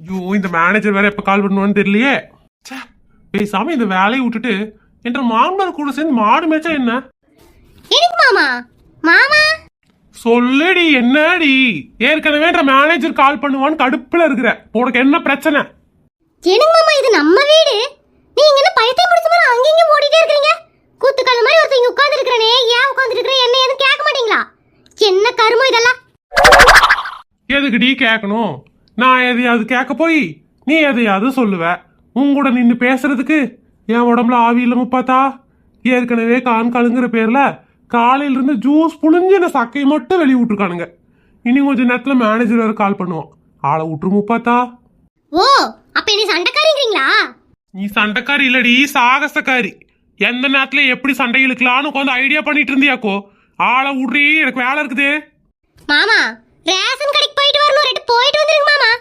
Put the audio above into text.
ஐயோ, இந்த மேனேஜர் வேற எப்ப கால் பண்ணுவான்னு தெரியலையே. ச்சே, பேசாம இந்த வேலையை விட்டுட்டு என்ற மாமனார் கூட சேர்ந்து மாடு மேய்ச்சா என்ன? எனக்கு மாமா மாமா சொல்லுடி, என்னடி? ஏற்கனவே மேனேஜர் கால் பண்ணுவான்னு கடுப்புல இருக்கிற. உனக்கு என்ன பிரச்சனை? எனக்கு மாமா இது நம்ம வீடு. நீங்க என்ன பைத்தியம் முடிச்ச மாதிரி அங்கங்க ஓடிட்டே இருக்கீங்க? கூத்துக்கல்ல மாதிரி ஒருத்தங்க உட்கார்ந்து இருக்கறனே, ஏன் உட்கார்ந்து இருக்கற, என்ன ஏதுன்னு கேட்க மாட்டீங்களா? என்ன கருமம் இதெல்லாம்? எதுக்குடி கேட்கணும்? நான் எதையாவது கேட்க போய் நீ எதையாவது சொல்லுவ. உன் கூட நின்று பேசுறதுக்கு என் உடம்புல ஆவி இல்லாம பார்த்தா? ஏற்கனவே கான்காலுங்கிற பேர்ல காலையில இருந்து ஜூஸ் புளிஞ்சின சக்கையை மட்டும் வெளியே விட்டுருக்கானுங்க. இனி கொஞ்ச நேரத்துல மேனேஜர் வேற கால் பண்ணுவான். ஆளை விட்டுருமு பார்த்தா? ஓ, அப்ப நீ சண்டைக்காரிங்களா? நீ சண்டைக்காரி இல்லடி, சாகசக்காரி. எந்த நேரத்துல எப்படி சண்டை இழுக்கலான்னு உட்காந்து ஐடியா பண்ணிட்டு இருந்தியாக்கோ. ஆளை விட்றி, எனக்கு வேலை இருக்குது. மாமா ரேஷன் கடைக்கு போயிட்டு வரணும், ரெண்டு போயிட்டு வந்துருங்க மாமா.